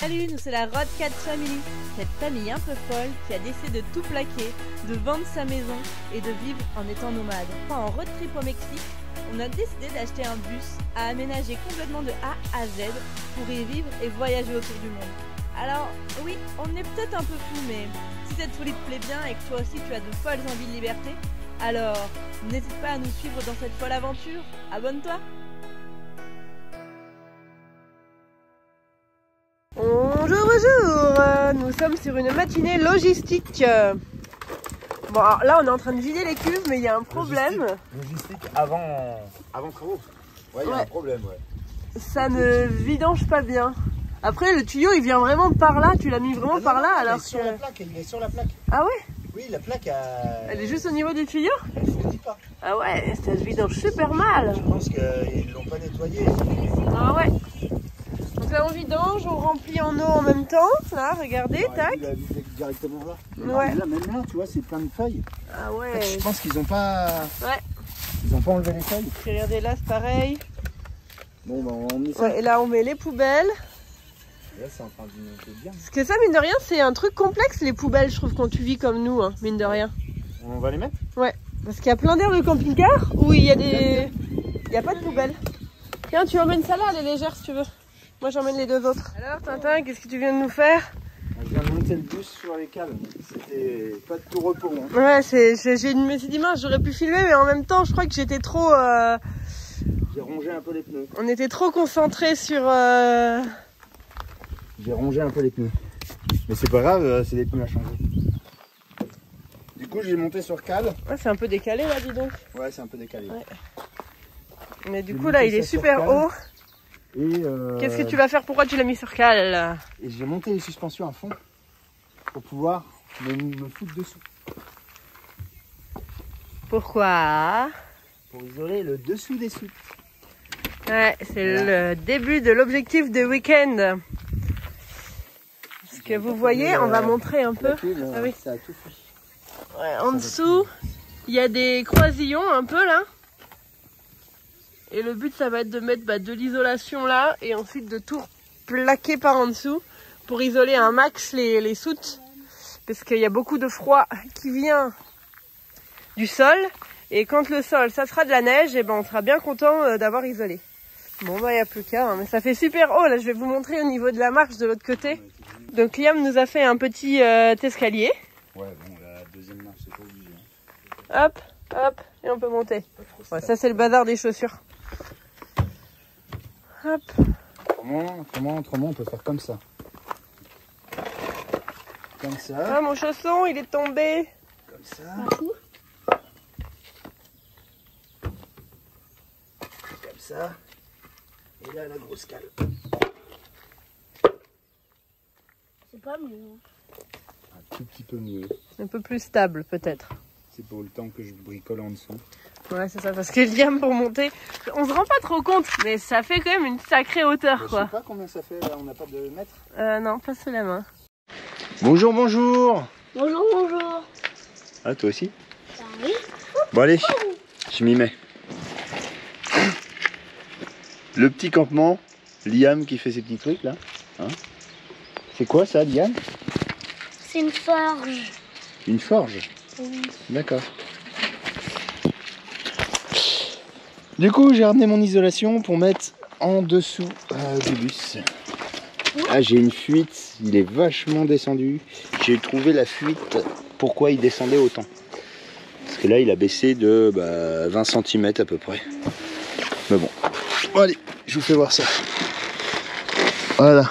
Salut, nous c'est la Road Cat Family, cette famille un peu folle qui a décidé de tout plaquer, de vendre sa maison et de vivre en étant nomade. Pas en road trip au Mexique, on a décidé d'acheter un bus à aménager complètement de A à Z pour y vivre et voyager autour du monde. Alors oui, on est peut-être un peu fou, mais si cette folie te plaît bien et que toi aussi tu as de folles envies de liberté, alors n'hésite pas à nous suivre dans cette folle aventure. Abonne-toi! Bonjour, bonjour. Nous sommes sur une matinée logistique. Bon, alors là on est en train de vider les cuves, mais il y a un problème. Logistique avant travaux. Ouais, il y a un problème, ouais. Ça ne vidange pas bien. Après, le tuyau il vient vraiment par là, tu l'as mis vraiment par là alors que... sur la plaque, il est sur la plaque. Ah ouais? Oui, la plaque Elle est juste au niveau du tuyau? Elle ne se dit pas. Ah ouais, ça se vidange super mal. Je pense qu'ils l'ont pas nettoyé. Ah ouais. Donc là on vidange, on remplit en eau en même temps. Là, regardez, tac. Il a vidé directement là. Ouais. Là, même là, tu vois, c'est plein de feuilles. Ah En ouais. fait, je pense qu'ils n'ont pas... Ouais. Ils n'ont pas enlevé les feuilles. Regardez là, c'est pareil. Bon, bah, on met ça. Ouais, et là on met les poubelles. Là, c'est en train de monter bien. Parce que ça, mine de rien, c'est un truc complexe, les poubelles, je trouve, quand tu vis comme nous, hein, mine de rien. On va les mettre? Ouais, parce qu'il y a plein d'aires de camping-car où il y a des... Il n'y a pas de poubelle. Tiens, tu emmènes ça là, elle est légère si tu veux. Moi, j'emmène les deux autres. Alors, Tintin, qu'est-ce que tu viens de nous faire? Je viens de monter le bus sur les cales. C'était pas de tout repos. Hein. Ouais, je me suis dit, mince, j'aurais pu filmer, mais en même temps, je crois que j'étais trop... J'ai rongé un peu les pneus. On était trop concentrés sur... J'ai rongé un peu les pneus. Mais c'est pas grave, c'est des pneus à changer. Du coup, j'ai monté sur cale. Ouais, c'est un peu décalé là, dis donc. Ouais, c'est un peu décalé. Ouais. Mais du coup, là, il est super haut. Et Qu'est-ce que tu vas faire? Pourquoi tu l'as mis sur cale? Et j'ai monté les suspensions à fond pour pouvoir me foutre dessous. Pourquoi? Pour isoler le dessous des soutes. Ouais, c'est le début de l'objectif de week-end. Ce que vous voyez, on va montrer un peu. Ah oui. Ça a tout fui. Ouais, en dessous, il y a des croisillons un peu là. Et le but, ça va être de mettre de l'isolation là et ensuite de tout plaquer par en dessous pour isoler un max les soutes. Parce qu'il y a beaucoup de froid qui vient du sol. Et quand le sol, ça sera de la neige, et ben on sera bien content d'avoir isolé. Bon bah il n'y a plus qu'à, hein, mais ça fait super haut. Là je vais vous montrer au niveau de la marche de l'autre côté. Donc Liam nous a fait un petit escalier. Ouais bon, la deuxième marche c'est pas obligé. Hein. Hop, hop, et on peut monter. Ouais, ça c'est le bazar des chaussures. Hop. Autrement on peut faire comme ça. Comme ça. Ah mon chausson il est tombé. Comme ça. Comme ça. Et là la grosse cale. C'est pas mieux. Un tout petit peu mieux. Un peu plus stable peut-être. C'est pour le temps que je bricole en dessous. Ouais c'est ça, parce que Liam pour monter, on se rend pas trop compte, mais ça fait quand même une sacrée hauteur quoi. Je sais pas combien ça fait là, on n'a pas de mètre. Non, pas sous la main. Bonjour, bonjour. Bonjour, bonjour. Ah toi aussi? Ça arrive? Bon allez, je m'y mets. Le petit campement, Liam qui fait ses petits trucs là. Hein, c'est quoi ça, Liam? C'est une forge. Une forge? Oui. D'accord. Du coup, j'ai ramené mon isolation pour mettre en dessous du bus. Ah, j'ai une fuite, il est vachement descendu. J'ai trouvé la fuite, pourquoi il descendait autant. Parce que là, il a baissé de 20 cm à peu près. Mais bon, allez, je vous fais voir ça. Voilà.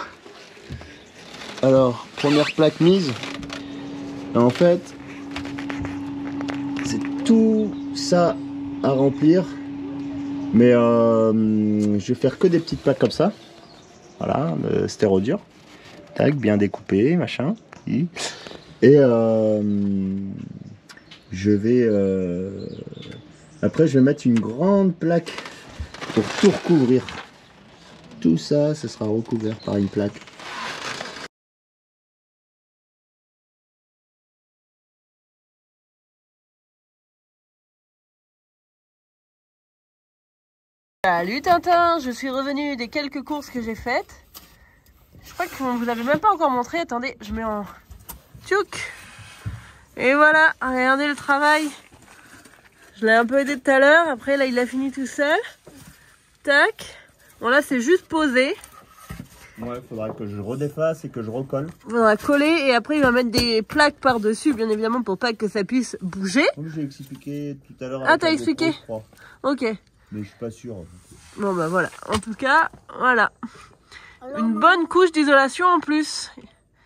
Alors, première plaque mise. En fait, c'est tout ça à remplir. Mais je vais faire que des petites plaques comme ça. Voilà, de stérodure. Tac, bien découpé, machin. Et je vais... Après, je vais mettre une grande plaque pour tout recouvrir. Tout ça, ce sera recouvert par une plaque. Salut Tintin, je suis revenue des quelques courses que j'ai faites. Je crois qu'on vous l'avait même pas encore montré. Attendez, je mets en tchouk. Et voilà, regardez le travail. Je l'ai un peu aidé tout à l'heure. Après, là, il l'a fini tout seul. Tac. Bon, là, c'est juste posé. Ouais, il faudra que je redéfasse et que je recolle. On va coller et après, il va mettre des plaques par-dessus, bien évidemment, pour pas que ça puisse bouger. Comme j'ai expliqué tout à l'heure. Ah, t'as expliqué? Ok. Mais je suis pas sûr. Bon, bah voilà. En tout cas, voilà. Une bonne couche d'isolation en plus.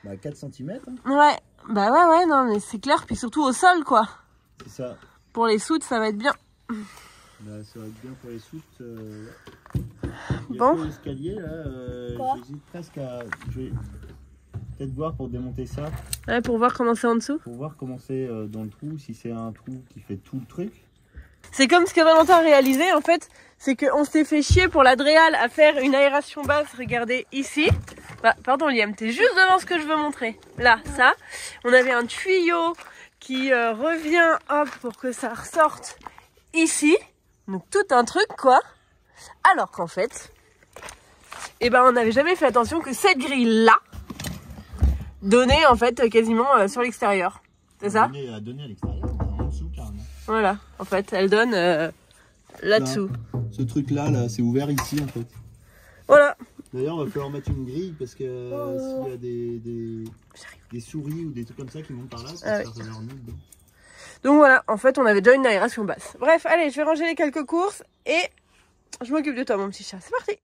Bah, 4 cm. Hein. Ouais. Bah ouais, non, mais c'est clair. Puis surtout au sol, quoi. C'est ça. Pour les soutes, ça va être bien. Bah, ça va être bien pour les soutes. Il y a Bon. l'escalier là. J'hésite presque à. Je vais peut-être voir pour démonter ça. Ouais, pour voir comment c'est en dessous. Pour voir comment c'est dans le trou. Si c'est un trou qui fait tout le truc. C'est comme ce que Valentin a réalisé en fait. C'est qu'on s'est fait chier pour l'Adréal à faire une aération basse. Regardez ici. Bah, pardon Liam, t'es juste devant ce que je veux montrer. Là, ça. On avait un tuyau qui revient, hop, pour que ça ressorte ici. Donc tout un truc quoi. Alors qu'en fait, eh ben on n'avait jamais fait attention que cette grille là donnait en fait quasiment sur l'extérieur. C'est ça? À donner à l'extérieur, en dessous carrément. Voilà, en fait, elle donne là-dessous. Ce truc là, c'est ouvert ici en fait. Voilà. D'ailleurs, il va falloir mettre une grille parce que s'il y a des souris ou des trucs comme ça qui montent par là, ça va faire nul. Donc voilà, en fait, on avait déjà une aération basse. Bref, allez, je vais ranger les quelques courses et je m'occupe de toi, mon petit chat. C'est parti.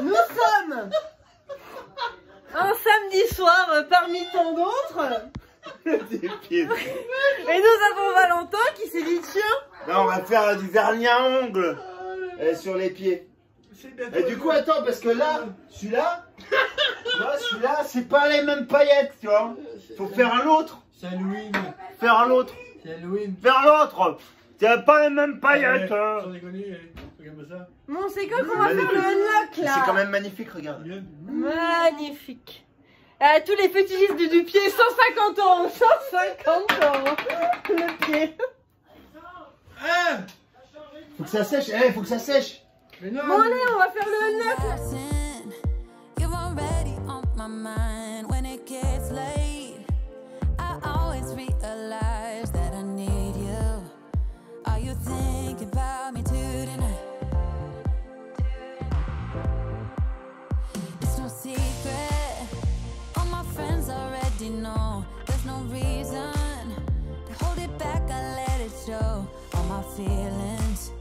Nous sommes un samedi soir parmi tant d'autres. Et nous avons Valentin qui s'est dit tiens. Là, on va faire du vernis à ongles sur les pieds. Et du coup, attends, parce que là, celui-là, c'est pas les mêmes paillettes, tu vois. Faut faire un autre. C'est Halloween. Faire un autre. C'est Halloween. Faire l'autre. C'est pas les mêmes paillettes. Sans déconner, regarde ça. Bon, c'est quand qu'on va faire le unlock là? C'est quand même magnifique, regarde. Magnifique. Tous les fétichistes du pied, 150 €. 150 € le pied. Faut que ça sèche, faut que ça sèche. Mais non. Bon allez, on va faire le unlock. You're already on my mind when it gets late. I always realize that I need you. Are you thinking about me tonight? It's no secret. All my friends already know. There's no reason to hold it back. I let it show. All my feelings.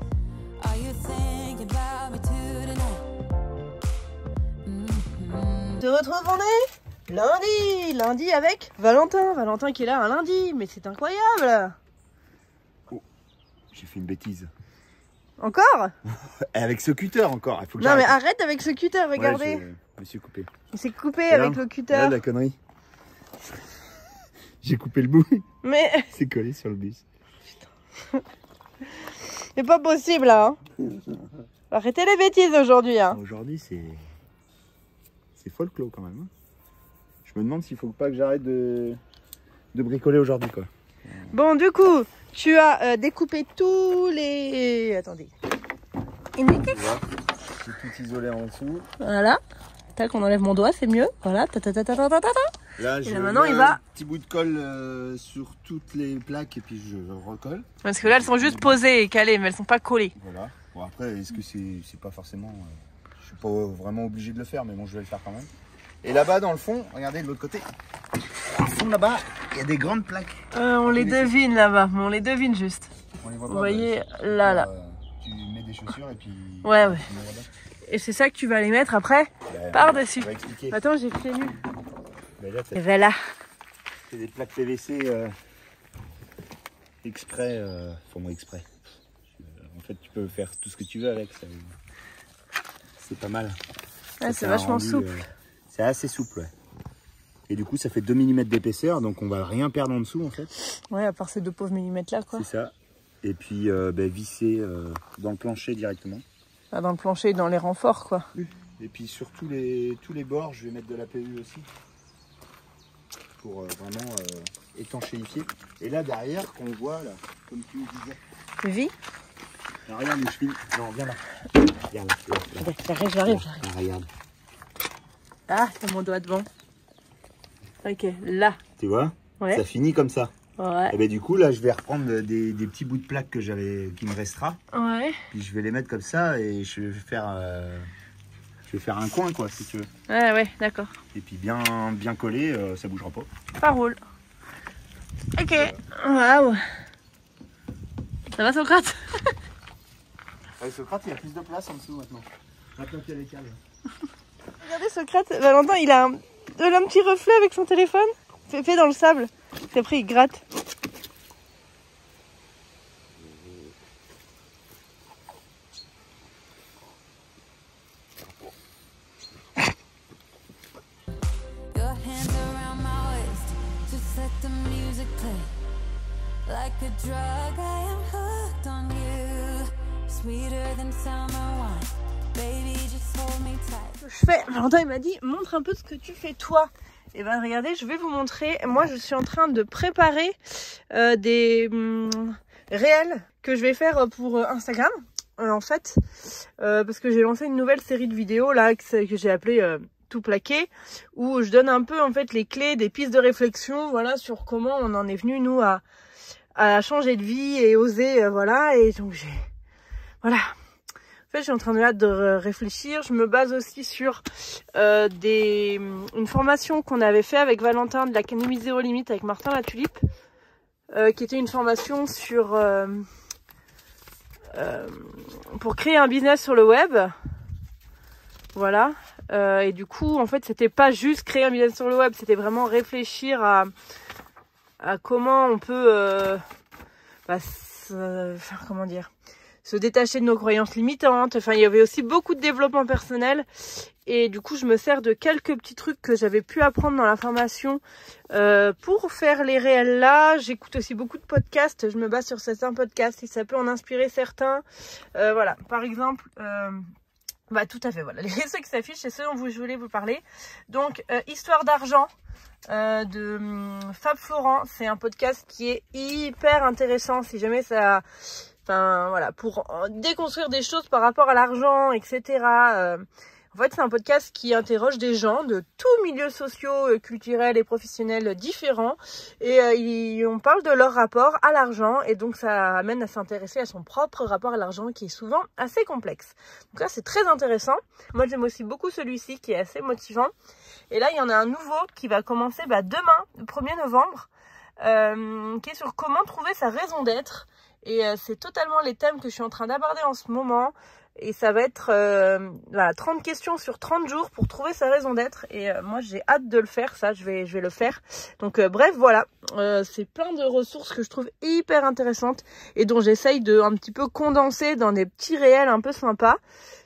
Are you thinking about me tonight? Te retrouve on est lundi avec Valentin qui est là un lundi, mais c'est incroyable. Oh, j'ai fait une bêtise. Encore? Avec ce cutter encore, il faut que Non mais j'arrête. arrête avec ce cutter, regardez. Ouais, je me suis coupé. Il s'est coupé avec le cutter. Regarde la connerie. J'ai coupé le bout. Mais C'est collé sur le bus. c'est pas possible là. Hein. Arrêtez les bêtises aujourd'hui. Hein. Aujourd'hui, c'est folklore quand même. Je me demande s'il faut pas que j'arrête de bricoler aujourd'hui quoi. Bon, du coup, tu as découpé tous les... Attendez. Tu vois, j'ai tout isolé en dessous. Voilà. Tac, on enlève mon doigt, c'est mieux. Voilà. Là, Et là, maintenant, il va... un petit bout de colle sur toutes les plaques et puis je recolle. Parce que là, elles sont juste posées et calées, mais elles sont pas collées. Voilà. Bon, après, est-ce que c'est pas forcément... je suis pas vraiment obligé de le faire, mais bon, je vais le faire quand même. Et là-bas, dans le fond, regardez de l'autre côté. Au fond, là-bas, il y a des grandes plaques. On les devine là-bas, on les devine juste. On les voit Vous pas, voyez, bah, là. tu mets des chaussures et puis... Ouais. tu mets là-bas. Et c'est ça que tu vas les mettre après Ben, par-dessus. on va expliquer. Attends, j'ai pieds nus. Ben là, Et voilà. c'est des plaques PVC exprès, enfin moi exprès. En fait, tu peux faire tout ce que tu veux avec. C'est pas mal. Ouais, Ça c'est fait un vachement rendu, souple. c'est assez souple, ouais. Et du coup, ça fait 2 mm d'épaisseur, donc on va rien perdre en dessous en fait. Ouais, à part ces 2 pauvres millimètres là, quoi. C'est ça. Et puis visser dans le plancher directement. Là, dans le plancher, dans les renforts, quoi. Et puis sur tous les bords, je vais mettre de la PU aussi. Pour vraiment étanchéifier. Et là derrière, qu'on voit là, comme tu me disais. Vie. Là, regarde les chevilles. Non, viens là. Regarde là. J'arrive. Là, regarde. Ah, c'est mon doigt devant. Ok, là. Tu vois? Ouais. Ça finit comme ça. Ouais. Et ben du coup là je vais reprendre des petits bouts de plaque que j'avais, qui me restera. Ouais. Puis je vais les mettre comme ça et je vais faire un coin quoi si tu veux. Ouais, d'accord. Et puis bien collé, ça bougera pas. Ça roule. Ok. Waouh. Ça va Socrate? Avec Socrate il y a plus de place en dessous maintenant. Maintenant qu'il y a les câbles. Regardez Socrate, Valentin il a un petit reflet avec son téléphone. Fait dans le sable. Et après il gratte. Your hands around my waist, just let the music play. Like a drug, I am hooked on you. Sweeter than summer wine, baby, just hold me tight. Je fais, Valentin il m'a dit montre un peu ce que tu fais toi. Et ben regardez, je vais vous montrer. Moi je suis en train de préparer des réels que je vais faire pour Instagram en fait, parce que j'ai lancé une nouvelle série de vidéos là que j'ai appelée Tout plaqué, où je donne un peu en fait les clés, des pistes de réflexion, voilà, sur comment on en est venu nous à changer de vie et oser, voilà. Et donc voilà. En fait, je suis en train de réfléchir. Je me base aussi sur une formation qu'on avait fait avec Valentin de l'Académie Zéro Limite avec Martin La Tulipe, qui était une formation sur pour créer un business sur le web. Voilà. Et du coup, en fait, c'était pas juste créer un business sur le web, c'était vraiment réfléchir à comment on peut comment dire, se détacher de nos croyances limitantes. Enfin, il y avait aussi beaucoup de développement personnel. Et du coup, je me sers de quelques petits trucs que j'avais pu apprendre dans la formation pour faire les réels là. J'écoute aussi beaucoup de podcasts. Je me base sur certains podcasts si ça peut en inspirer certains. Voilà, par exemple... tout à fait, voilà. Ceux qui s'affichent, c'est ceux dont je voulais vous parler. Donc, Histoire d'argent de Fab Florent. C'est un podcast qui est hyper intéressant si jamais ça... Enfin, voilà, pour déconstruire des choses par rapport à l'argent, etc. En fait, c'est un podcast qui interroge des gens de tous milieux sociaux, culturels et professionnels différents. Et on parle de leur rapport à l'argent. Et donc, ça amène à s'intéresser à son propre rapport à l'argent qui est souvent assez complexe. Donc là, c'est très intéressant. Moi, j'aime aussi beaucoup celui-ci qui est assez motivant. Et là, il y en a un nouveau qui va commencer demain, le 1er novembre, qui est sur comment trouver sa raison d'être. Et c'est totalement les thèmes que je suis en train d'aborder en ce moment. Et ça va être 30 questions sur 30 jours pour trouver sa raison d'être. Et moi, j'ai hâte de le faire, ça, je vais le faire. Donc bref, voilà, c'est plein de ressources que je trouve hyper intéressantes et dont j'essaye de un petit peu condenser dans des petits réels un peu sympas.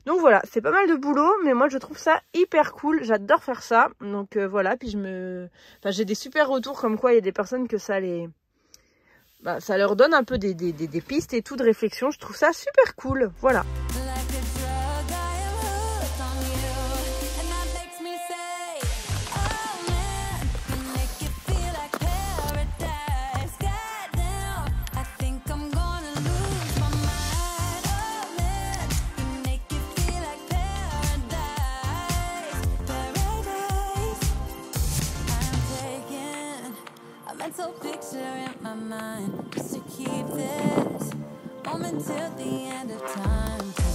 Donc voilà, c'est pas mal de boulot, mais moi, je trouve ça hyper cool. J'adore faire ça. Donc voilà, puis j'ai des super retours comme quoi il y a des personnes que ça leur donne un peu des pistes et tout de réflexion. Je trouve ça super cool. Voilà. Mental picture in my mind just to keep this moment till the end of time.